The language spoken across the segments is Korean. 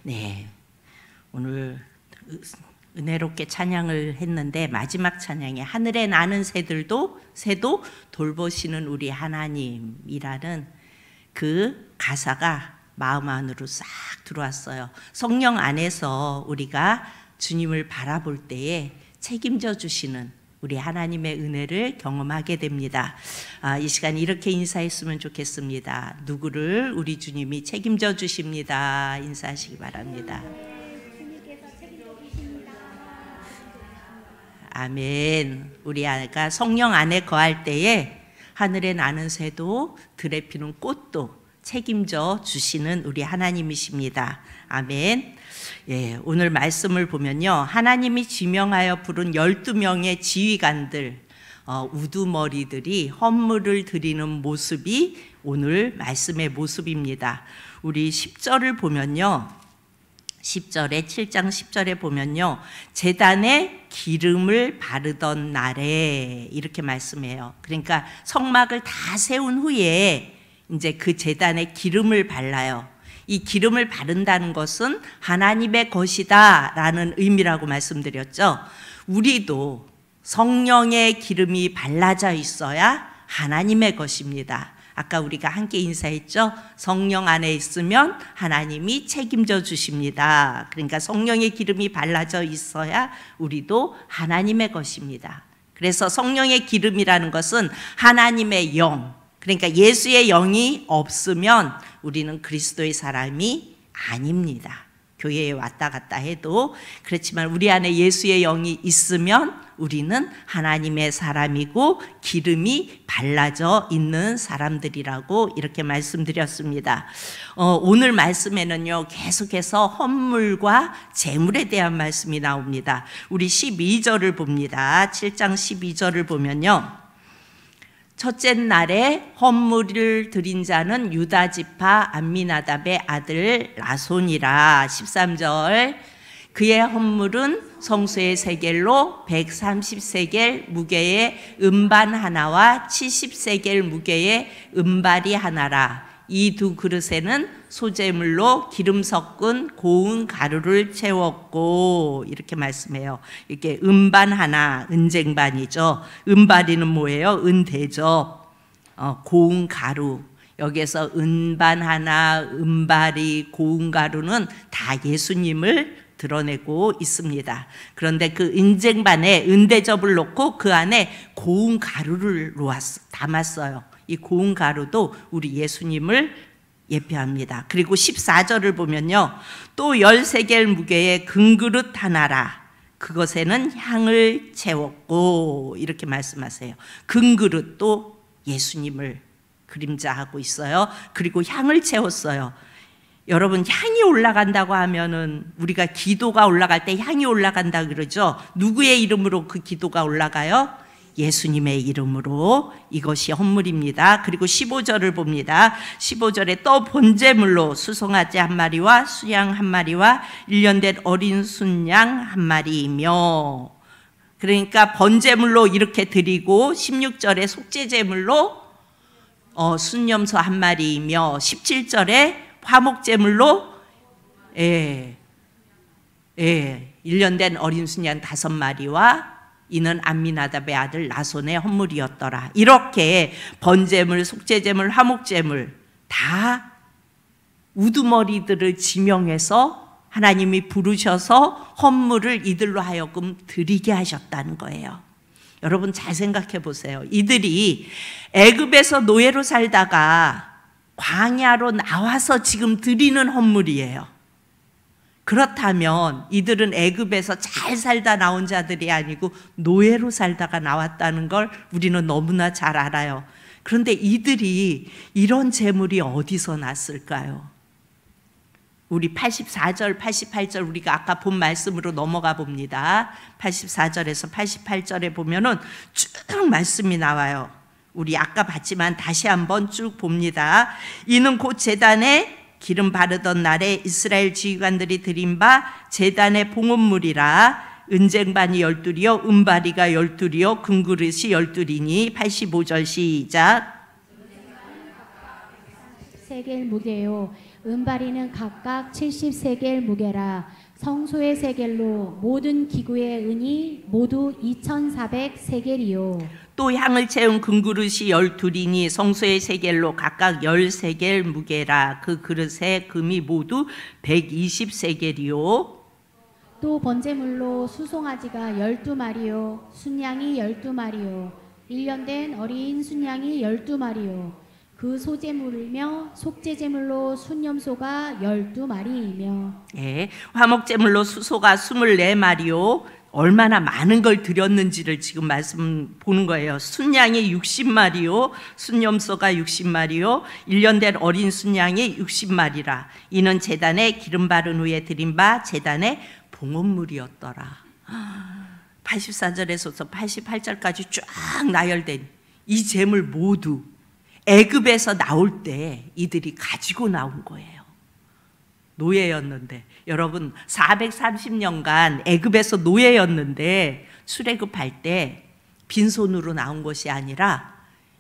네, 오늘 은혜롭게 찬양을 했는데 마지막 찬양에 하늘에 나는 새도 돌보시는 우리 하나님이라는 그 가사가 마음 안으로 싹 들어왔어요. 성령 안에서 우리가 주님을 바라볼 때에 책임져 주시는 우리 하나님의 은혜를 경험하게 됩니다. 이 시간 이렇게 인사했으면 좋겠습니다. 누구를 우리 주님이 책임져 주십니다. 인사하시기 바랍니다. 아멘. 우리 아이가 성령 안에 거할 때에 하늘에 나는 새도 들에 피는 꽃도 책임져 주시는 우리 하나님이십니다. 아멘. 예, 오늘 말씀을 보면요, 하나님이 지명하여 부른 12명의 지휘관들, 우두머리들이 헌물을 드리는 모습이 오늘 말씀의 모습입니다. 우리 10절을 보면요, 10절에 7장 10절에 보면요, 제단에 기름을 바르던 날에 이렇게 말씀해요. 그러니까 성막을 다 세운 후에 이제 그 제단에 기름을 발라요. 이 기름을 바른다는 것은 하나님의 것이다 라는 의미라고 말씀드렸죠. 우리도 성령의 기름이 발라져 있어야 하나님의 것입니다. 아까 우리가 함께 인사했죠. 성령 안에 있으면 하나님이 책임져 주십니다. 그러니까 성령의 기름이 발라져 있어야 우리도 하나님의 것입니다. 그래서 성령의 기름이라는 것은 하나님의 영, 그러니까 예수의 영이 없으면 우리는 그리스도의 사람이 아닙니다. 교회에 왔다 갔다 해도 그렇지만 우리 안에 예수의 영이 있으면 우리는 하나님의 사람이고 기름이 발라져 있는 사람들이라고 이렇게 말씀드렸습니다. 오늘 말씀에는요, 계속해서 헌물과 제물에 대한 말씀이 나옵니다. 우리 12절을 봅니다. 7장 12절을 보면요, 첫째 날에 헌물을 드린 자는 유다 지파 암미나답의 아들 나손이라. 13절, 그의 헌물은 성소의 세겔로 130세겔 무게의 음반 하나와 70세겔 무게의 음발이 하나라. 이 두 그릇에는 소재물로 기름 섞은 고운 가루를 채웠고, 이렇게 말씀해요. 이렇게 음반 하나, 은쟁반이죠. 음발이는 뭐예요? 은대접, 고운 가루. 여기에서 은반 하나, 음발이, 고운 가루는 다 예수님을 드러내고 있습니다. 그런데 그 은쟁반에 은대접을 놓고 그 안에 고운 가루를 담았어요. 이 고운 가루도 우리 예수님을 예표합니다. 그리고 14절을 보면요, 또 13개의 무게의 금그릇 하나라. 그것에는 향을 채웠고, 이렇게 말씀하세요. 금그릇도 예수님을 그림자하고 있어요. 그리고 향을 채웠어요. 여러분, 향이 올라간다고 하면은 우리가 기도가 올라갈 때 향이 올라간다 그러죠. 누구의 이름으로 그 기도가 올라가요? 예수님의 이름으로. 이것이 헌물입니다. 그리고 15절을 봅니다. 15절에 또 번제물로 수송아지 한 마리와 수양 한 마리와 1년 된 어린 순양 한 마리이며, 그러니까 번제물로 이렇게 드리고, 16절에 속죄제물로 순염소 한 마리이며, 17절에 화목제물로 1년 된 어린 순양 5마리와 이는 암미나답의 아들 나손의 헌물이었더라. 이렇게 번제물, 속죄제물, 화목제물 다 우두머리들을 지명해서 하나님이 부르셔서 헌물을 이들로 하여금 드리게 하셨다는 거예요. 여러분, 잘 생각해 보세요. 이들이 애굽에서 노예로 살다가 광야로 나와서 지금 드리는 헌물이에요. 그렇다면 이들은 애굽에서 잘 살다 나온 자들이 아니고 노예로 살다가 나왔다는 걸 우리는 너무나 잘 알아요. 그런데 이들이 이런 재물이 어디서 났을까요? 우리 84절, 88절 우리가 아까 본 말씀으로 넘어가 봅니다. 84절에서 88절에 보면은 쭉 말씀이 나와요. 우리 아까 봤지만 다시 한번 쭉 봅니다. 이는 곧 제단에 기름 바르던 날에 이스라엘 지휘관들이 드린 바 제단의 봉헌물이라. 은쟁반이 12이요 은바리가 12이요 금그릇이 12이니. 85절 시작. 세겔 무게요 은바리는 각각 70세겔 무게라. 성소의 세겔로 모든 기구의 은이 모두 2400세겔이요. 또 향을 채운 금그릇이 12이니 성소의 세겔로 각각 10세겔 무게라. 그 그릇의 금이 모두 120세겔이요. 또 번제물로 수송아지가 12마리요. 순양이 12마리요. 1년 된 어린 순양이 12마리요. 그 소제물이며 속죄제물로 순염소가 12마리이며. 예, 화목제물로 수소가 24마리요. 얼마나 많은 걸 드렸는지를 지금 말씀 보는 거예요. 순양이 60마리요. 순염소가 60마리요. 1년 된 어린 순양이 60마리라. 이는 제단에 기름 바른 후에 드린 바 제단의 봉헌물이었더라. 84절에서 88절까지 쫙 나열된 이 제물 모두 애굽에서 나올 때 이들이 가지고 나온 거예요. 노예였는데, 여러분 430년간 애굽에서 노예였는데 출애굽할 때 빈손으로 나온 것이 아니라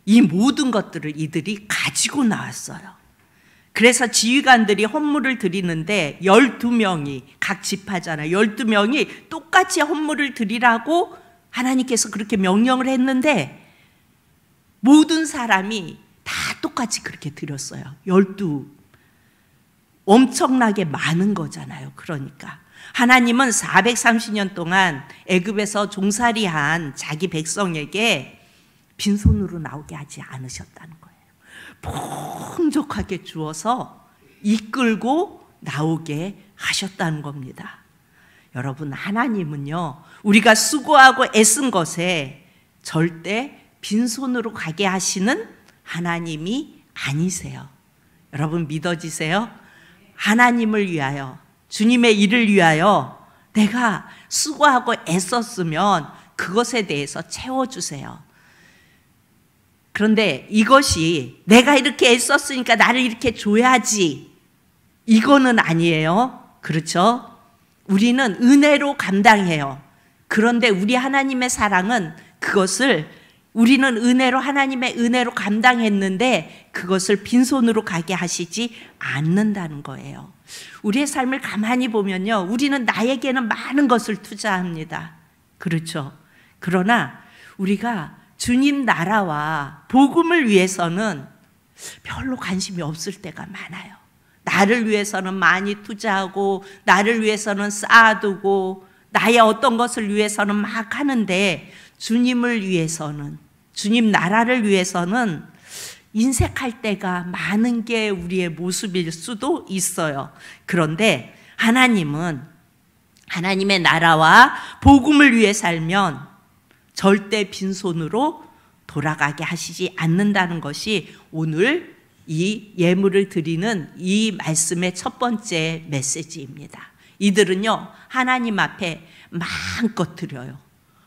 이 모든 것들을 이들이 가지고 나왔어요. 그래서 지휘관들이 헌물을 드리는데 12명이 각 지파잖아요. 12명이 똑같이 헌물을 드리라고 하나님께서 그렇게 명령을 했는데 모든 사람이 다 똑같이 그렇게 드렸어요. 12. 엄청나게 많은 거잖아요. 그러니까 하나님은 430년 동안 애굽에서 종살이한 자기 백성에게 빈손으로 나오게 하지 않으셨다는 거예요. 풍족하게 주어서 이끌고 나오게 하셨다는 겁니다. 여러분, 하나님은요, 우리가 수고하고 애쓴 것에 절대 빈손으로 가게 하시는 하나님이 아니세요. 여러분 믿어지세요? 하나님을 위하여, 주님의 일을 위하여 내가 수고하고 애썼으면 그것에 대해서 채워주세요. 그런데 이것이 내가 이렇게 애썼으니까 나를 이렇게 줘야지, 이거는 아니에요. 그렇죠? 우리는 은혜로 감당해요. 그런데 우리 하나님의 사랑은 그것을, 우리는 은혜로, 하나님의 은혜로 감당했는데 그것을 빈손으로 가게 하시지 않는다는 거예요. 우리의 삶을 가만히 보면요, 우리는 나에게는 많은 것을 투자합니다. 그렇죠? 그러나 우리가 주님 나라와 복음을 위해서는 별로 관심이 없을 때가 많아요. 나를 위해서는 많이 투자하고 나를 위해서는 쌓아두고 나의 어떤 것을 위해서는 막 하는데 주님을 위해서는, 주님 나라를 위해서는 인색할 때가 많은 게 우리의 모습일 수도 있어요. 그런데 하나님은 하나님의 나라와 복음을 위해 살면 절대 빈손으로 돌아가게 하시지 않는다는 것이 오늘 이 예물을 드리는 이 말씀의 첫 번째 메시지입니다. 이들은요, 하나님 앞에 마음껏 드려요.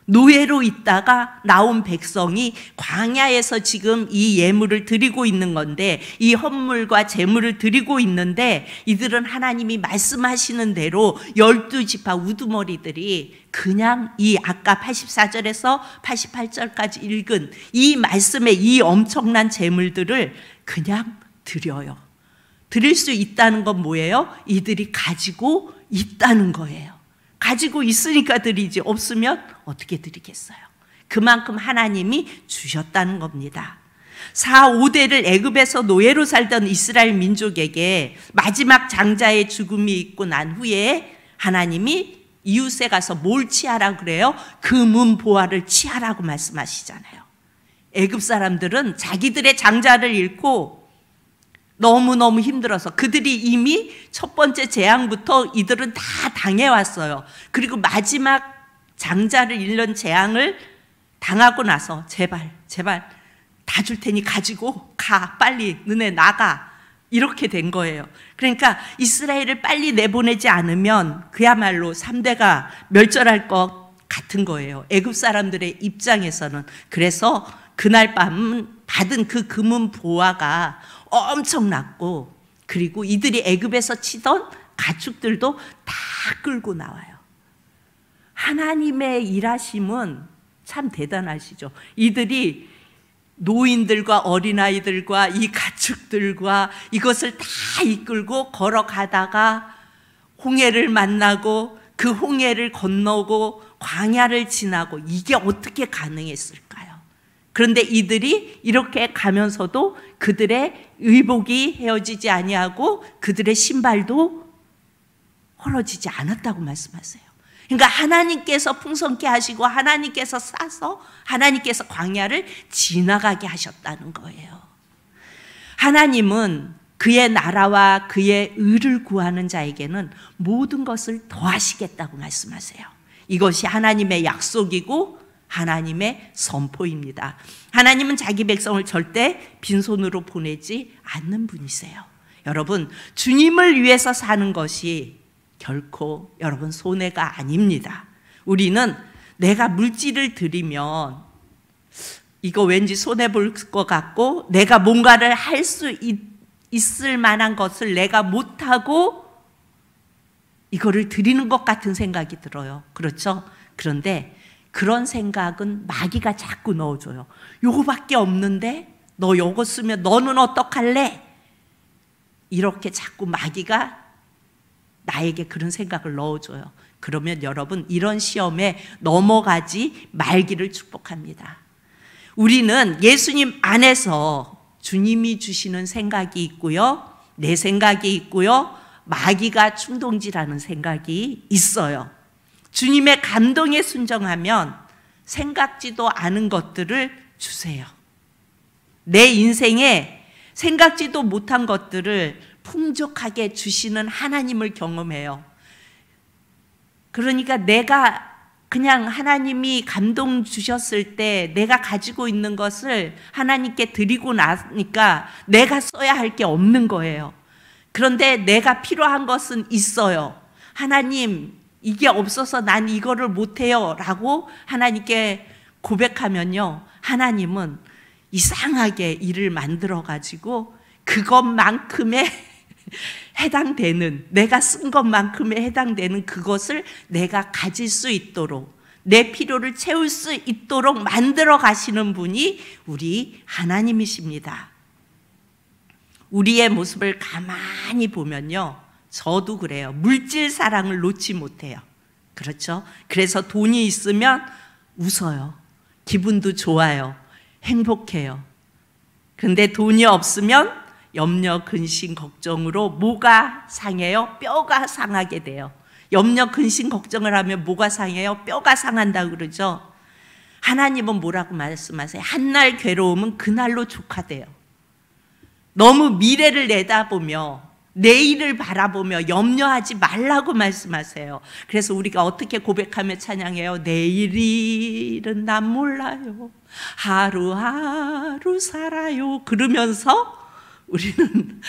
노예로 있다가 나온 백성이 광야에서 지금 이 예물을 드리고 있는 건데, 이 헌물과 제물을 드리고 있는데, 이들은 하나님이 말씀하시는 대로 12지파 우두머리들이 그냥 이 아까 84절에서 88절까지 읽은 이 말씀의 이 엄청난 제물들을 그냥 드려요. 드릴 수 있다는 건 뭐예요? 이들이 가지고 있다는 거예요. 가지고 있으니까 드리지, 없으면 어떻게 드리겠어요? 그만큼 하나님이 주셨다는 겁니다. 4, 5대를 애굽에서 노예로 살던 이스라엘 민족에게 마지막 장자의 죽음이 있고 난 후에 하나님이 이웃에 가서 뭘 취하라고 그래요? 금은 보화를 취하라고 말씀하시잖아요. 애굽 사람들은 자기들의 장자를 잃고 너무너무 힘들어서, 그들이 이미 첫 번째 재앙부터 이들은 다 당해왔어요. 그리고 마지막 장자를 잃는 재앙을 당하고 나서 제발 다 줄 테니 가지고 가, 빨리 너네 나가, 이렇게 된 거예요. 그러니까 이스라엘을 빨리 내보내지 않으면 그야말로 3대가 멸절할 것 같은 거예요, 애굽 사람들의 입장에서는. 그래서 그날 밤 받은 그 금은 보화가 엄청났고, 그리고 이들이 애굽에서 치던 가축들도 다 끌고 나와요. 하나님의 일하심은 참 대단하시죠. 이들이 노인들과 어린아이들과 이 가축들과 이것을 다 이끌고 걸어가다가 홍해를 만나고 그 홍해를 건너고 광야를 지나고, 이게 어떻게 가능했을까요? 그런데 이들이 이렇게 가면서도 그들의 의복이 헤어지지 아니하고 그들의 신발도 헐어지지 않았다고 말씀하세요. 그러니까 하나님께서 풍성케 하시고 하나님께서 싸서 하나님께서 광야를 지나가게 하셨다는 거예요. 하나님은 그의 나라와 그의 의를 구하는 자에게는 모든 것을 더하시겠다고 말씀하세요. 이것이 하나님의 약속이고 하나님의 선포입니다. 하나님은 자기 백성을 절대 빈손으로 보내지 않는 분이세요. 여러분, 주님을 위해서 사는 것이 결코 여러분 손해가 아닙니다. 우리는 내가 물질을 들이면 이거 왠지 손해볼 것 같고, 내가 뭔가를 할 수 있을 만한 것을 내가 못하고 이거를 드리는 것 같은 생각이 들어요. 그렇죠? 그런데 그런 생각은 마귀가 자꾸 넣어줘요. 요거밖에 없는데 너 요거 쓰면 너는 어떡할래? 이렇게 자꾸 마귀가 나에게 그런 생각을 넣어줘요. 그러면 여러분, 이런 시험에 넘어가지 말기를 축복합니다. 우리는 예수님 안에서 주님이 주시는 생각이 있고요, 내 생각이 있고요, 마귀가 충동질하는 생각이 있어요. 주님의 감동에 순종하면 생각지도 않은 것들을 주세요. 내 인생에 생각지도 못한 것들을 풍족하게 주시는 하나님을 경험해요. 그러니까 내가 그냥 하나님이 감동 주셨을 때 내가 가지고 있는 것을 하나님께 드리고 나니까 내가 써야 할 게 없는 거예요. 그런데 내가 필요한 것은 있어요. 하나님, 이게 없어서 난 이거를 못해요 라고 하나님께 고백하면요, 하나님은 이상하게 일을 만들어 가지고 그것만큼의 해당되는, 내가 쓴 것만큼에 해당되는 그것을 내가 가질 수 있도록, 내 필요를 채울 수 있도록 만들어 가시는 분이 우리 하나님이십니다. 우리의 모습을 가만히 보면요, 저도 그래요. 물질 사랑을 놓지 못해요. 그렇죠? 그래서 돈이 있으면 웃어요. 기분도 좋아요. 행복해요. 근데 돈이 없으면 염려, 근심, 걱정으로 뭐가 상해요? 뼈가 상하게 돼요. 염려, 근심, 걱정을 하면 뭐가 상해요? 뼈가 상한다고 그러죠. 하나님은 뭐라고 말씀하세요? 한날 괴로움은 그날로 족하대요. 너무 미래를 내다보며 내일을 바라보며 염려하지 말라고 말씀하세요. 그래서 우리가 어떻게 고백하며 찬양해요? 내일일은 난 몰라요, 하루하루 살아요. 그러면서 우리는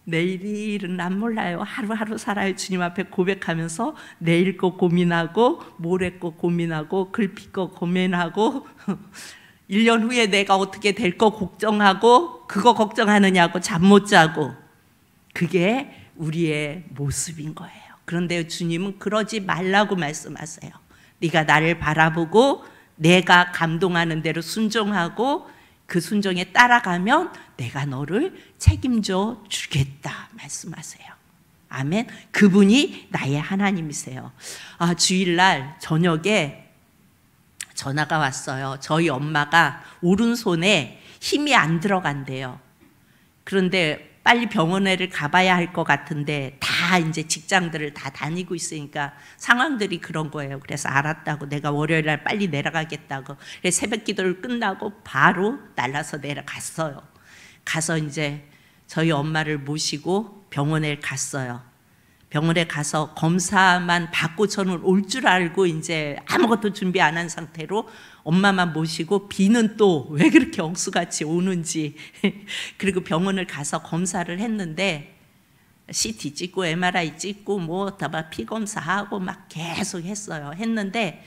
내일일은 난 몰라요, 하루하루 살아요 주님 앞에 고백하면서 내일 거 고민하고 모레 거 고민하고 글피 거 고민하고 1년 후에 내가 어떻게 될 거 걱정하고, 그거 걱정하느냐고 잠 못 자고, 그게 우리의 모습인 거예요. 그런데 주님은 그러지 말라고 말씀하세요. 네가 나를 바라보고 내가 감동하는 대로 순종하고 그 순종에 따라가면 내가 너를 책임져 주겠다 말씀하세요. 아멘. 그분이 나의 하나님이세요. 주일날 저녁에 전화가 왔어요. 저희 엄마가 오른손에 힘이 안 들어간대요. 그런데 빨리 병원에를 가봐야 할 것 같은데 다 이제 직장들을 다 다니고 있으니까 상황들이 그런 거예요. 그래서 알았다고, 내가 월요일 날 빨리 내려가겠다고. 그래서 새벽 기도를 끝나고 바로 날라서 내려갔어요. 가서 이제 저희 엄마를 모시고 병원에 갔어요. 병원에 가서 검사만 받고 저는 올 줄 알고 이제 아무것도 준비 안 한 상태로 엄마만 모시고, 비는 또 왜 그렇게 억수같이 오는지 그리고 병원을 가서 검사를 했는데 CT 찍고 MRI 찍고 뭐 다 피 검사하고 막 계속 했어요. 했는데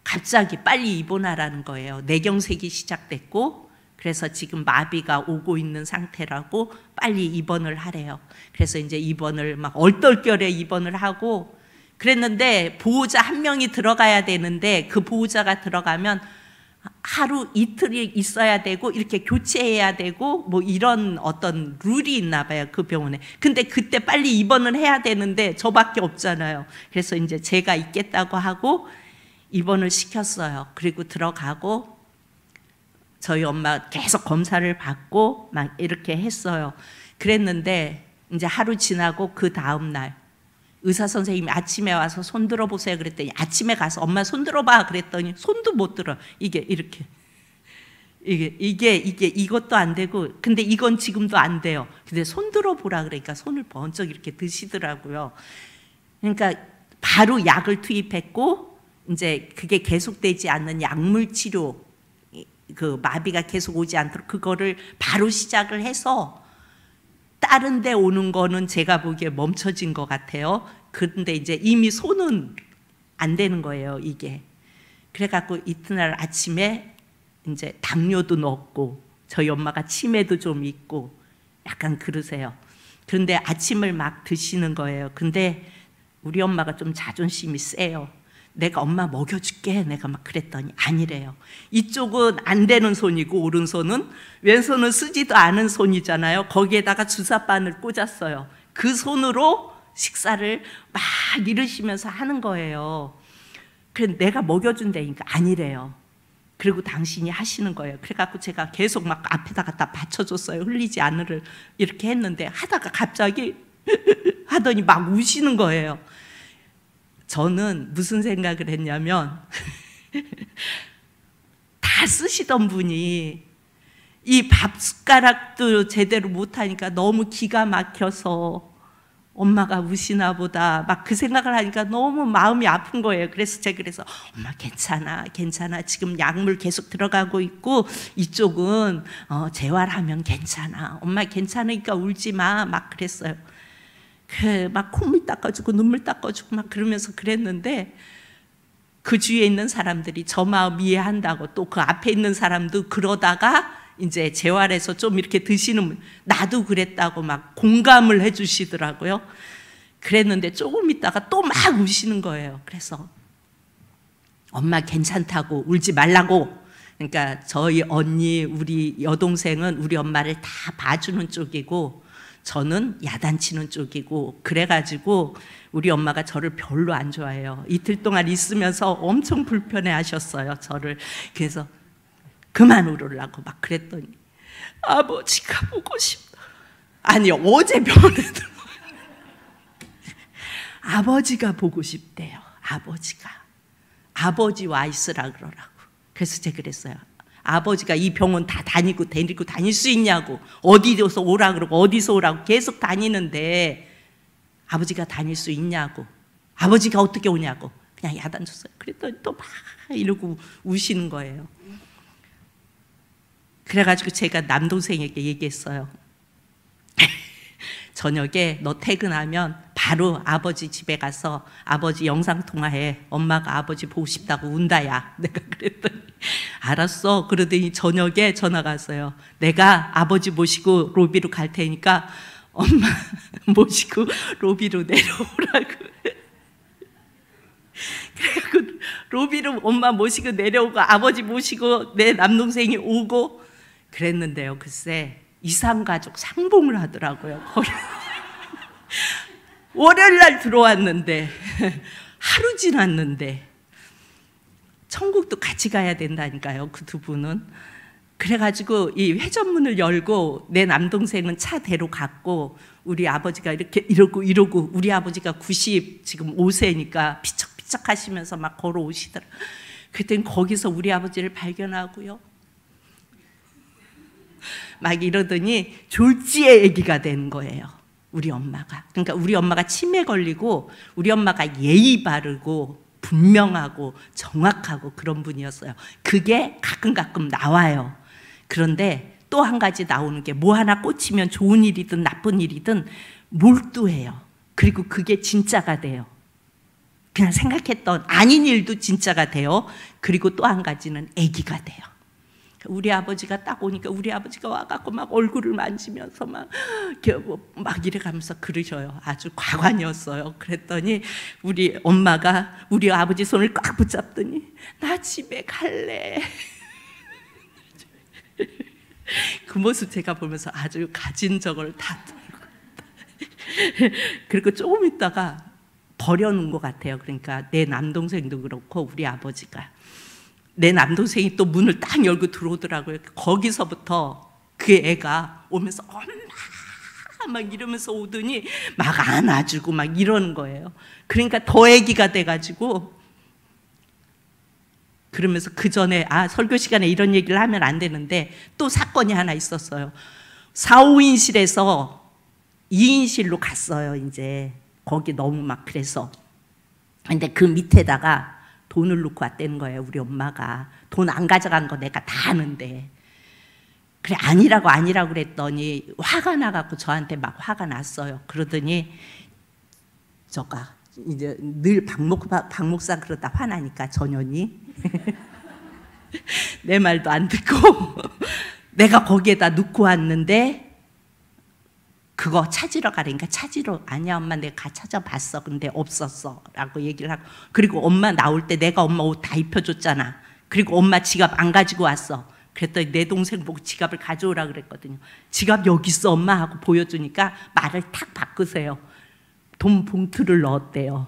갑자기 빨리 입원하라는 거예요. 뇌경색이 시작됐고, 그래서 지금 마비가 오고 있는 상태라고 빨리 입원을 하래요. 그래서 이제 입원을 막 얼떨결에 입원을 하고 그랬는데, 보호자 한 명이 들어가야 되는데 그 보호자가 들어가면 하루 이틀이 있어야 되고 이렇게 교체해야 되고 뭐 이런 어떤 룰이 있나 봐요, 그 병원에. 근데 그때 빨리 입원을 해야 되는데 저밖에 없잖아요. 그래서 이제 제가 있겠다고 하고 입원을 시켰어요. 그리고 들어가고 저희 엄마 계속 검사를 받고 막 이렇게 했어요. 그랬는데 이제 하루 지나고 그 다음 날 의사 선생님이 아침에 와서 손 들어보세요 그랬더니, 아침에 가서 엄마 손 들어봐 그랬더니 손도 못 들어. 이게 이렇게 이것도 안 되고, 근데 이건 지금도 안 돼요. 근데 손 들어보라 그러니까 손을 번쩍 이렇게 드시더라고요. 그러니까 바로 약을 투입했고, 이제 그게 계속되지 않는 약물 치료, 그 마비가 계속 오지 않도록 그거를 바로 시작을 해서 다른 데 오는 거는 제가 보기에 멈춰진 것 같아요. 그런데 이제 이미 손은 안 되는 거예요, 이게. 그래갖고 이튿날 아침에 이제 당뇨도 넣었고 저희 엄마가 치매도 좀 있고 약간 그러세요. 그런데 아침을 막 드시는 거예요. 근데 우리 엄마가 좀 자존심이 세요. 내가 엄마 먹여줄게 내가 막 그랬더니 아니래요. 이쪽은 안 되는 손이고 오른손은, 왼손은 쓰지도 않은 손이잖아요. 거기에다가 주사바늘 꽂았어요. 그 손으로 식사를 막 이러시면서 하는 거예요. 그래서 내가 먹여준다니까 아니래요. 그리고 당신이 하시는 거예요. 그래갖고 제가 계속 막 앞에다 갖다 받쳐줬어요. 흘리지 않으를 이렇게 했는데 하다가 갑자기 하더니 막 우시는 거예요. 저는 무슨 생각을 했냐면 다 쓰시던 분이 이 밥 숟가락도 제대로 못하니까 너무 기가 막혀서 엄마가 우시나 보다 막 그 생각을 하니까 너무 마음이 아픈 거예요. 그래서 제가 그래서 엄마 괜찮아 괜찮아, 지금 약물 계속 들어가고 있고 이쪽은 재활하면 괜찮아, 엄마 괜찮으니까 울지 마 막 그랬어요. 막 콧물 닦아주고 눈물 닦아주고 막 그러면서 그랬는데, 그 주위에 있는 사람들이 저 마음 이해한다고, 또 그 앞에 있는 사람도 그러다가 이제 재활해서 좀 이렇게 드시는, 나도 그랬다고 막 공감을 해주시더라고요. 그랬는데 조금 있다가 또 막 우시는 거예요. 그래서 엄마 괜찮다고 울지 말라고. 그러니까 저희 언니, 우리 여동생은 우리 엄마를 다 봐주는 쪽이고 저는 야단치는 쪽이고, 그래가지고 우리 엄마가 저를 별로 안 좋아해요. 이틀 동안 있으면서 엄청 불편해 하셨어요, 저를. 그래서 그만 울으려고 막 그랬더니 아버지가 보고 싶다. 아니, 어제 병원에 들어요. 아버지가 보고 싶대요. 아버지 와 있으라 그러라고. 그래서 제가 그랬어요. 아버지가 이 병원 다 데리고 다닐 수 있냐고. 어디서 오라 그러고 어디서 오라고 계속 다니는데 아버지가 다닐 수 있냐고. 아버지가 어떻게 오냐고. 그냥 야단 쳤어요. 그랬더니 또 막 이러고 우시는 거예요. 그래가지고 제가 남동생에게 얘기했어요. 저녁에 너 퇴근하면 바로 아버지 집에 가서 아버지 영상통화해. 엄마가 아버지 보고 싶다고 운다야. 내가 그랬더니 알았어. 그러더니 저녁에 전화가 왔어요. 내가 아버지 모시고 로비로 갈 테니까 엄마 모시고 로비로 내려오라고. 그래갖고 로비로 엄마 모시고 내려오고 아버지 모시고 내 남동생이 오고 그랬는데요. 글쎄 이산가족 상봉을 하더라고요. 월요일 날 들어왔는데 하루 지났는데 천국도 같이 가야 된다니까요, 그 두 분은. 그래가지고 이 회전문을 열고 내 남동생은 차대로 갔고 우리 아버지가 이렇게 이러고 우리 아버지가 90 지금 5세니까 피척피척 하시면서 막 걸어오시더라. 그랬더니 거기서 우리 아버지를 발견하고요. 막 이러더니 졸지의 아기가 된 거예요, 우리 엄마가. 그러니까 우리 엄마가 치매 걸리고 우리 엄마가 예의 바르고 분명하고 정확하고 그런 분이었어요. 그게 가끔 나와요. 그런데 또 한 가지 나오는 게 뭐 하나 꽂히면 좋은 일이든 나쁜 일이든 몰두해요. 그리고 그게 진짜가 돼요. 그냥 생각했던 아닌 일도 진짜가 돼요. 그리고 또 한 가지는 아기가 돼요. 우리 아버지가 딱 오니까 우리 아버지가 와갖고 막 얼굴을 만지면서 막 이래가면서 그러셔요. 아주 과관이었어요. 그랬더니 우리 엄마가 우리 아버지 손을 꽉 붙잡더니 나 집에 갈래. 그 모습 제가 보면서 아주 가진 저걸 다 그리고 조금 있다가 버려놓은 것 같아요. 그러니까 내 남동생도 그렇고 우리 아버지가, 내 남동생이 또 문을 딱 열고 들어오더라고요. 거기서부터 그 애가 오면서 엄마 막 이러면서 오더니 막 안아주고 막 이러는 거예요. 그러니까 더 애기가 돼가지고, 그러면서 그 전에 설교 시간에 이런 얘기를 하면 안 되는데 또 사건이 하나 있었어요. 4, 5인실에서 2인실로 갔어요. 이제 거기 너무 막 그래서. 근데 그 밑에다가 돈을 넣고 왔다는 거예요. 우리 엄마가 돈 안 가져간 거 내가 다 아는데. 그래 아니라고 그랬더니 화가 나갖고 저한테 막 화가 났어요. 그러더니 저가 이제 늘 박 목사 그러다 화나니까 전현이 내 말도 안 듣고 내가 거기에다 넣고 왔는데 그거 찾으러 가라니까, 찾으러, 아니야 엄마 내가 찾아봤어 근데 없었어 라고 얘기를 하고, 그리고 엄마 나올 때 내가 엄마 옷 다 입혀줬잖아. 그리고 엄마 지갑 안 가지고 왔어. 그랬더니 내 동생 보고 지갑을 가져오라 그랬거든요. 지갑 여기 있어 엄마 하고 보여주니까 말을 탁 바꾸세요. 돈 봉투를 넣었대요.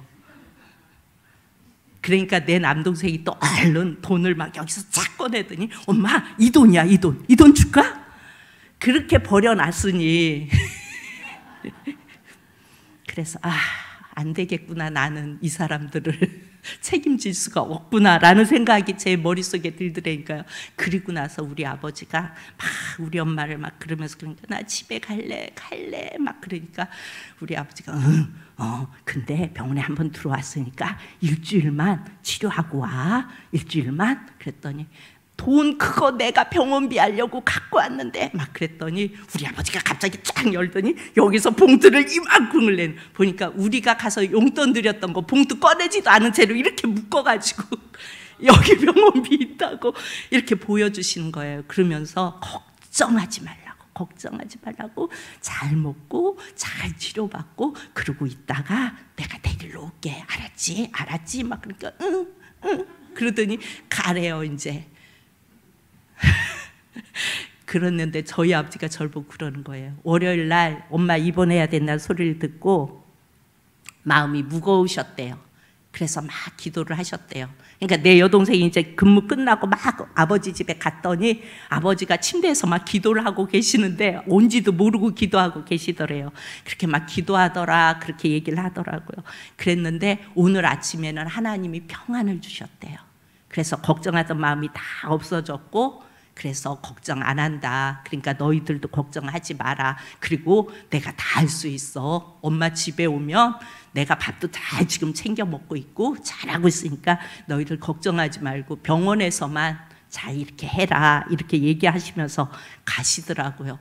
그러니까 내 남동생이 또 얼른 돈을 막 여기서 쫙 꺼내더니 엄마 이 돈이야, 이 돈 줄까? 그렇게 버려놨으니 그래서 안 되겠구나, 나는 이 사람들을 책임질 수가 없구나라는 생각이 제 머릿속에 들더라니까요. 그리고 나서 우리 아버지가 막 우리 엄마를 막 그러면서, 그러니까 나 집에 갈래 막 그러니까 우리 아버지가 근데 병원에 한번 들어왔으니까 일주일만 치료하고 와, 일주일만. 그랬더니 돈 그거 내가 병원비 하려고 갖고 왔는데 막 그랬더니 우리 아버지가 갑자기 쫙 열더니 여기서 봉투를 이만큼을 낸, 보니까 우리가 가서 용돈 드렸던 거 봉투 꺼내지도 않은 채로 이렇게 묶어가지고 여기 병원비 있다고 이렇게 보여주시는 거예요. 그러면서 걱정하지 말라고 잘 먹고 잘 치료받고 그러고 있다가 내가 데리러 올게, 알았지 막 그러니까 응 그러더니 가래요 이제. 그랬는데 저희 아버지가 저를 보고 그러는 거예요. 월요일 날 엄마 입원해야 된다는 소리를 듣고 마음이 무거우셨대요. 그래서 막 기도를 하셨대요. 그러니까 내 여동생이 이제 근무 끝나고 막 아버지 집에 갔더니 아버지가 침대에서 막 기도를 하고 계시는데 온지도 모르고 기도하고 계시더래요. 그렇게 막 기도하더라 그렇게 얘기를 하더라고요. 그랬는데 오늘 아침에는 하나님이 평안을 주셨대요. 그래서 걱정하던 마음이 다 없어졌고, 그래서 걱정 안 한다. 그러니까 너희들도 걱정하지 마라. 그리고 내가 다 할 수 있어. 엄마 집에 오면 내가 밥도 다 지금 챙겨 먹고 있고 잘하고 있으니까 너희들 걱정하지 말고 병원에서만 잘 이렇게 해라. 이렇게 얘기하시면서 가시더라고요.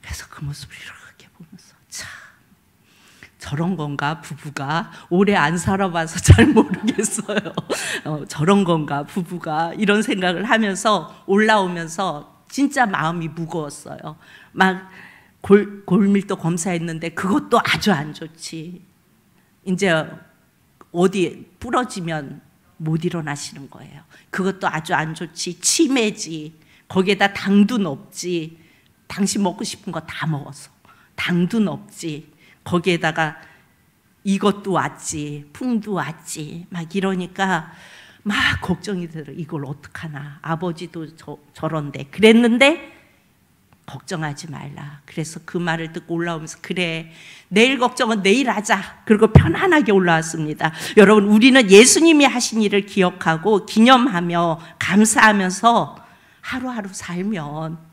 그래서 그 모습을 이렇게 보면서 참 저런 건가 부부가, 오래 안 살아봐서 잘 모르겠어요. 저런 건가 부부가, 이런 생각을 하면서 올라오면서 진짜 마음이 무거웠어요. 막 골밀도 검사했는데 그것도 아주 안 좋지. 이제 어디 부러지면 못 일어나시는 거예요. 그것도 아주 안 좋지. 치매지. 거기에다 당도 높지. 당신 먹고 싶은 거 다 먹었어. 당도 높지. 거기에다가 이것도 왔지, 풍도 왔지, 막 이러니까 막 걱정이 들어. 이걸 어떡하나, 아버지도 저런데. 그랬는데 걱정하지 말라. 그래서 그 말을 듣고 올라오면서 그래, 내일 걱정은 내일 하자. 그리고 편안하게 올라왔습니다. 여러분, 우리는 예수님이 하신 일을 기억하고 기념하며 감사하면서 하루하루 살면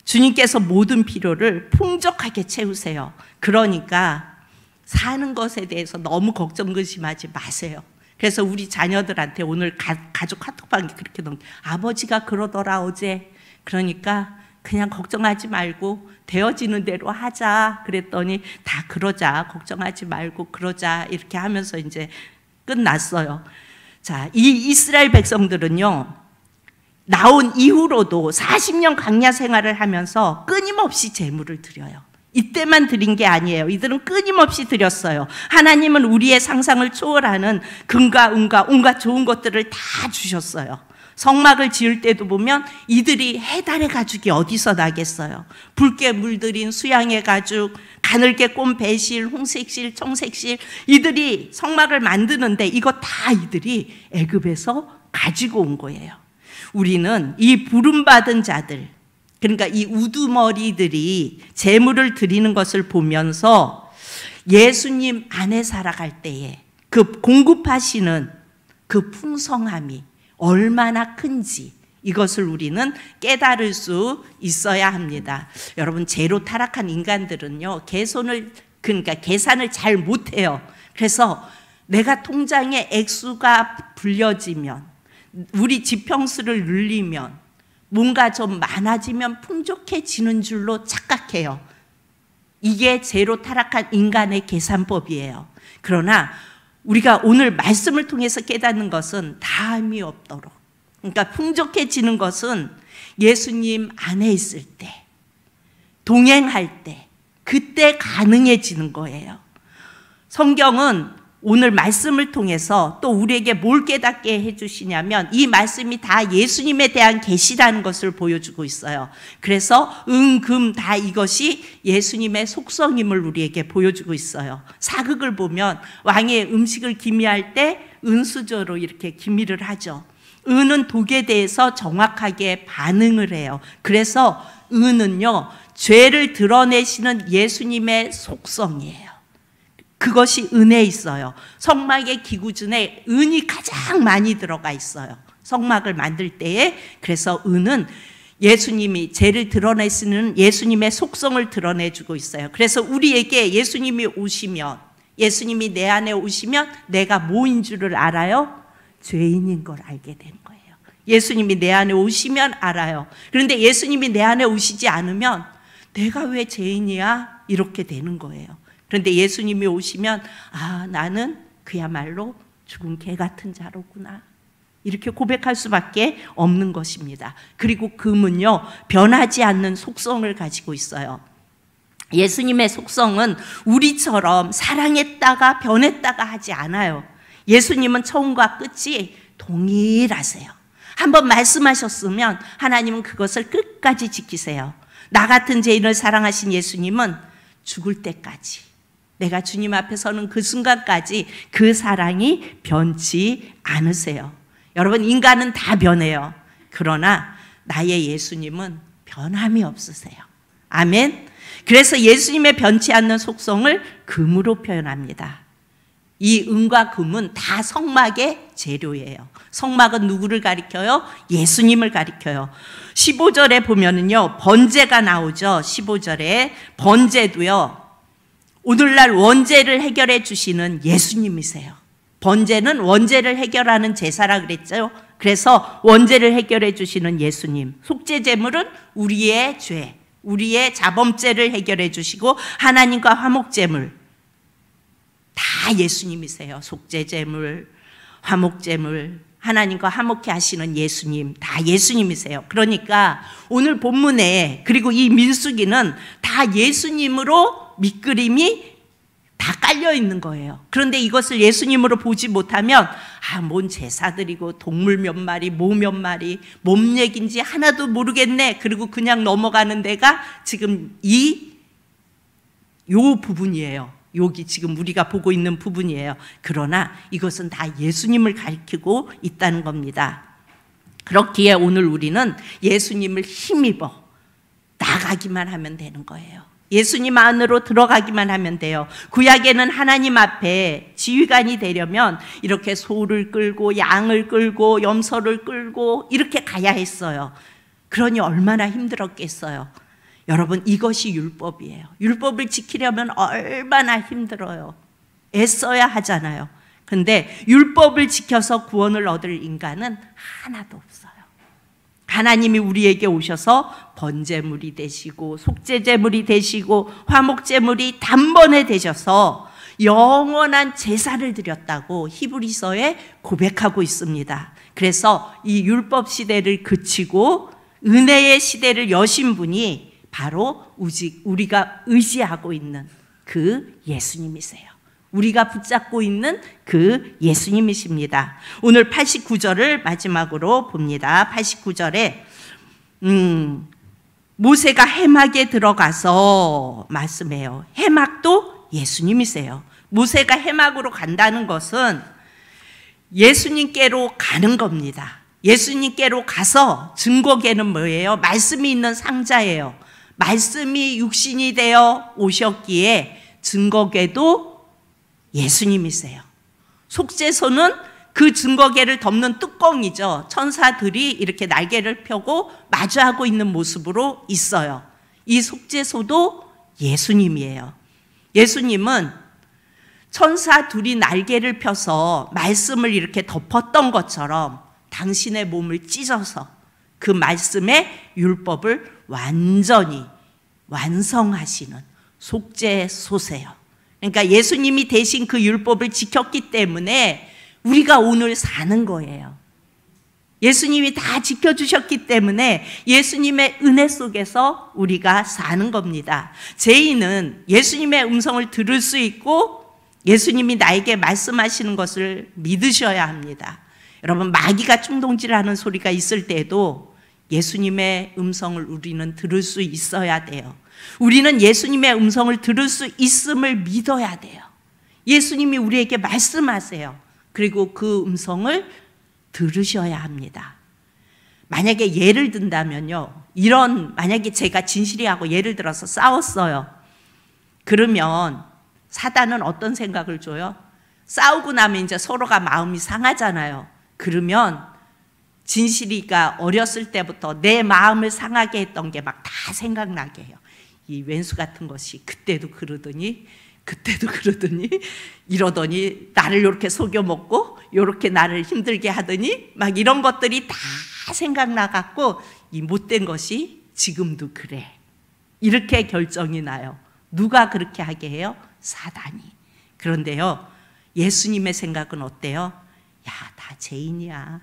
주님께서 모든 필요를 풍족하게 채우세요. 그러니까 사는 것에 대해서 너무 걱정 근심하지 마세요. 그래서 우리 자녀들한테 오늘 가족 카톡방에 그렇게 넣은, 아버지가 그러더라 어제. 그러니까 그냥 걱정하지 말고 되어지는 대로 하자. 그랬더니 다 그러자, 걱정하지 말고 그러자, 이렇게 하면서 이제 끝났어요. 자, 이 이스라엘 백성들은요, 나온 이후로도 40년 광야 생활을 하면서 끊임없이 제물을 드려요. 이때만 드린 게 아니에요. 이들은 끊임없이 드렸어요. 하나님은 우리의 상상을 초월하는 금과 은과 온갖 좋은 것들을 다 주셨어요. 성막을 지을 때도 보면 이들이 해달의 가죽이 어디서 나겠어요. 붉게 물들인 수양의 가죽, 가늘게 꼰 배실, 홍색실, 청색실, 이들이 성막을 만드는데 이거 다 이들이 애굽에서 가지고 온 거예요. 우리는 이 부름받은 자들, 그러니까 이 우두머리들이 제물을 드리는 것을 보면서 예수님 안에 살아갈 때에 그 공급하시는 그 풍성함이 얼마나 큰지 이것을 우리는 깨달을 수 있어야 합니다. 여러분, 죄로 타락한 인간들은요, 그러니까 계산을 잘 못해요. 그래서 내가 통장에 액수가 불려지면, 우리 지평수를 늘리면, 뭔가 좀 많아지면 풍족해지는 줄로 착각해요. 이게 죄로 타락한 인간의 계산법이에요. 그러나 우리가 오늘 말씀을 통해서 깨닫는 것은 다함이 없도록, 그러니까 풍족해지는 것은 예수님 안에 있을 때, 동행할 때, 그때 가능해지는 거예요. 성경은 오늘 말씀을 통해서 또 우리에게 뭘 깨닫게 해주시냐면 이 말씀이 다 예수님에 대한 계시라는 것을 보여주고 있어요. 그래서 은, 금 다 이것이 예수님의 속성임을 우리에게 보여주고 있어요. 사극을 보면 왕의 음식을 기미할 때 은수저로 이렇게 기미를 하죠. 은은 독에 대해서 정확하게 반응을 해요. 그래서 은은요, 죄를 드러내시는 예수님의 속성이에요. 그것이 은에 있어요. 성막의 기구준에 은이 가장 많이 들어가 있어요. 성막을 만들 때에. 그래서 은은 예수님이 죄를 드러내시는 예수님의 속성을 드러내주고 있어요. 그래서 우리에게 예수님이 오시면, 예수님이 내 안에 오시면 내가 뭐인 줄을 알아요? 죄인인 걸 알게 되는 거예요. 예수님이 내 안에 오시면 알아요. 그런데 예수님이 내 안에 오시지 않으면 내가 왜 죄인이야? 이렇게 되는 거예요. 그런데 예수님이 오시면 아, 나는 그야말로 죽은 개 같은 자로구나, 이렇게 고백할 수밖에 없는 것입니다. 그리고 금은요, 변하지 않는 속성을 가지고 있어요. 예수님의 속성은 우리처럼 사랑했다가 변했다가 하지 않아요. 예수님은 처음과 끝이 동일하세요. 한번 말씀하셨으면 하나님은 그것을 끝까지 지키세요. 나 같은 죄인을 사랑하신 예수님은 죽을 때까지, 내가 주님 앞에 서는 그 순간까지 그 사랑이 변치 않으세요. 여러분, 인간은 다 변해요. 그러나 나의 예수님은 변함이 없으세요. 아멘. 그래서 예수님의 변치 않는 속성을 금으로 표현합니다. 이 은과 금은 다 성막의 재료예요. 성막은 누구를 가리켜요? 예수님을 가리켜요. 15절에 보면은요, 번제가 나오죠. 15절에 번제도요, 오늘날 원죄를 해결해 주시는 예수님이세요. 번제는 원죄를 해결하는 제사라 그랬죠. 그래서 원죄를 해결해 주시는 예수님. 속죄제물은 우리의 죄, 우리의 자범죄를 해결해 주시고 하나님과 화목제물 다 예수님이세요. 속죄제물, 화목제물, 하나님과 화목케 하시는 예수님, 다 예수님이세요. 그러니까 오늘 본문에, 그리고 이 민수기는 다 예수님으로 밑그림이 다 깔려 있는 거예요. 그런데 이것을 예수님으로 보지 못하면 뭔 제사드리고 동물 몇 마리, 뭐 몇 마리, 몸 얘기인지 하나도 모르겠네, 그리고 그냥 넘어가는 데가 지금 요 부분이에요. 여기 지금 우리가 보고 있는 부분이에요. 그러나 이것은 다 예수님을 가리키고 있다는 겁니다. 그렇기에 오늘 우리는 예수님을 힘입어 나가기만 하면 되는 거예요. 예수님 안으로 들어가기만 하면 돼요. 구약에는 하나님 앞에 지휘관이 되려면 이렇게 소를 끌고 양을 끌고 염소를 끌고 이렇게 가야 했어요. 그러니 얼마나 힘들었겠어요. 여러분, 이것이 율법이에요. 율법을 지키려면 얼마나 힘들어요. 애써야 하잖아요. 근데 율법을 지켜서 구원을 얻을 인간은 하나도 없어요. 하나님이 우리에게 오셔서 번제물이 되시고 속죄제물이 되시고 화목제물이 단번에 되셔서 영원한 제사를 드렸다고 히브리서에 고백하고 있습니다. 그래서 이 율법 시대를 그치고 은혜의 시대를 여신 분이 바로 우리가 의지하고 있는 그 예수님이세요. 우리가 붙잡고 있는 그 예수님이십니다. 오늘 89절을 마지막으로 봅니다. 89절에 모세가 해막에 들어가서 말씀해요. 해막도 예수님이세요. 모세가 해막으로 간다는 것은 예수님께로 가는 겁니다. 예수님께로 가서 증거계는 뭐예요? 말씀이 있는 상자예요. 말씀이 육신이 되어 오셨기에 증거계도 예수님이세요. 속죄소는 그 증거계를 덮는 뚜껑이죠. 천사들이 이렇게 날개를 펴고 마주하고 있는 모습으로 있어요. 이 속죄소도 예수님이에요. 예수님은 천사 둘이 날개를 펴서 말씀을 이렇게 덮었던 것처럼 당신의 몸을 찢어서 그 말씀의 율법을 완전히 완성하시는 속죄소세요. 그러니까 예수님이 대신 그 율법을 지켰기 때문에 우리가 오늘 사는 거예요. 예수님이 다 지켜주셨기 때문에 예수님의 은혜 속에서 우리가 사는 겁니다. 죄인은 예수님의 음성을 들을 수 있고 예수님이 나에게 말씀하시는 것을 믿으셔야 합니다. 여러분, 마귀가 충동질하는 소리가 있을 때에도 예수님의 음성을 우리는 들을 수 있어야 돼요. 우리는 예수님의 음성을 들을 수 있음을 믿어야 돼요. 예수님이 우리에게 말씀하세요. 그리고 그 음성을 들으셔야 합니다. 만약에 예를 든다면요, 만약에 제가 진실이하고 예를 들어서 싸웠어요. 그러면 사단은 어떤 생각을 줘요? 싸우고 나면 이제 서로가 마음이 상하잖아요. 그러면 진실이가 어렸을 때부터 내 마음을 상하게 했던 게 막 다 생각나게 해요. 이 왼수 같은 것이 그때도 그러더니 이러더니 나를 이렇게 속여먹고 이렇게 나를 힘들게 하더니 막 이런 것들이 다 생각나갖고 이 못된 것이 지금도 그래. 이렇게 결정이 나요. 누가 그렇게 하게 해요? 사단이. 그런데요, 예수님의 생각은 어때요? 야, 다 죄인이야.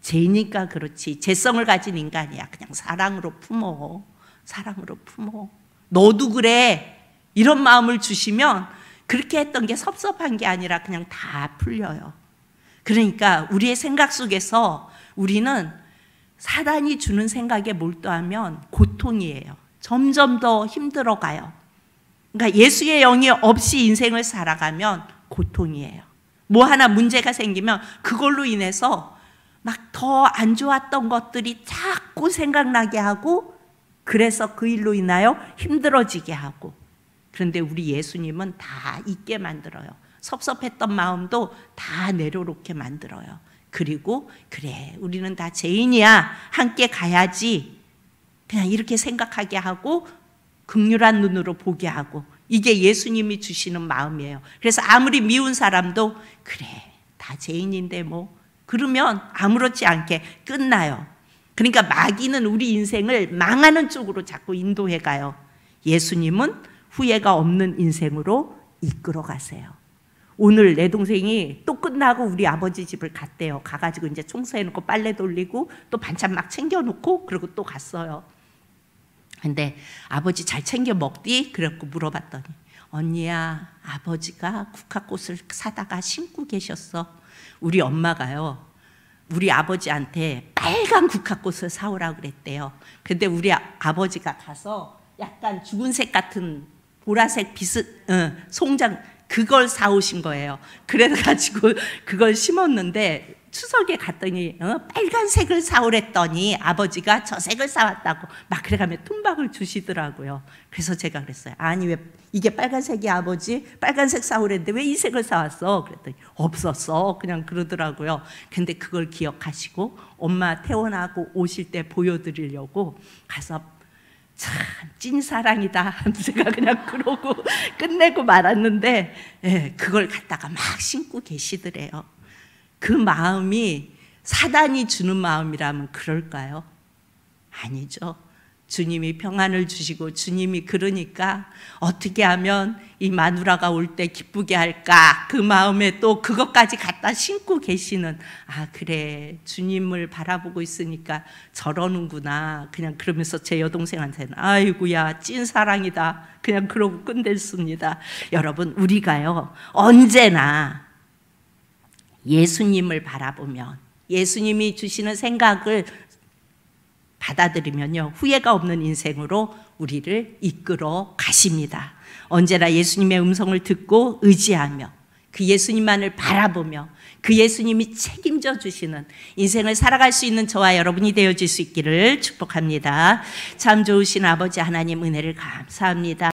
죄니까 그렇지. 죄성을 가진 인간이야. 그냥 사랑으로 품어. 사랑으로 품어. 너도 그래. 이런 마음을 주시면 그렇게 했던 게 섭섭한 게 아니라 그냥 다 풀려요. 그러니까 우리의 생각 속에서 우리는 사단이 주는 생각에 몰두하면 고통이에요. 점점 더 힘들어가요. 그러니까 예수의 영이 없이 인생을 살아가면 고통이에요. 뭐 하나 문제가 생기면 그걸로 인해서 막 더 안 좋았던 것들이 자꾸 생각나게 하고, 그래서 그 일로 인하여 힘들어지게 하고. 그런데 우리 예수님은 다 잊게 만들어요. 섭섭했던 마음도 다 내려놓게 만들어요. 그리고 그래, 우리는 다 죄인이야, 함께 가야지, 그냥 이렇게 생각하게 하고 긍휼한 눈으로 보게 하고, 이게 예수님이 주시는 마음이에요. 그래서 아무리 미운 사람도 그래, 다 죄인인데 뭐, 그러면 아무렇지 않게 끝나요. 그러니까 마귀는 우리 인생을 망하는 쪽으로 자꾸 인도해 가요. 예수님은 후회가 없는 인생으로 이끌어 가세요. 오늘 내 동생이 또 끝나고 우리 아버지 집을 갔대요. 가가지고 이제 청소해놓고 빨래 돌리고 또 반찬 막 챙겨놓고 그리고 또 갔어요. 근데 아버지 잘 챙겨 먹디? 그래갖고 물어봤더니, 언니야, 아버지가 국화꽃을 사다가 심고 계셨어. 우리 엄마가요, 우리 아버지한테 빨간 국화꽃을 사오라고 그랬대요. 근데 우리 아버지가 가서 약간 죽은색 같은 보라색 송장, 그걸 사오신 거예요. 그래가지고 그걸 심었는데 추석에 갔더니 빨간색을 사오랬더니 아버지가 저 색을 사왔다고 막 그래가면 tum박을 주시더라고요. 그래서 제가 그랬어요. 아니, 왜 이게 빨간색이 아버지? 빨간색 사오랬는데 왜 이 색을 사왔어? 그랬더니 없었어, 그냥 그러더라고요. 근데 그걸 기억하시고 엄마 퇴원하고 오실 때 보여드리려고 가서 참 찐사랑이다 제가 그냥 그러고 끝내고 말았는데, 예, 그걸 갖다가 막 심고 계시더래요. 그 마음이 사단이 주는 마음이라면 그럴까요? 아니죠. 주님이 평안을 주시고 주님이 그러니까 어떻게 하면 이 마누라가 올 때 기쁘게 할까 그 마음에 또 그것까지 갖다 심고 계시는 그래 주님을 바라보고 있으니까 저러는구나 그냥 그러면서 제 여동생한테는 아이고야 찐사랑이다 그냥 그러고 끝냈습니다. 여러분 우리가요 언제나 예수님을 바라보면 예수님이 주시는 생각을 받아들이면요 후회가 없는 인생으로 우리를 이끌어 가십니다. 언제나 예수님의 음성을 듣고 의지하며 그 예수님만을 바라보며 그 예수님이 책임져 주시는 인생을 살아갈 수 있는 저와 여러분이 되어질 수 있기를 축복합니다. 참 좋으신 아버지 하나님 은혜를 감사합니다.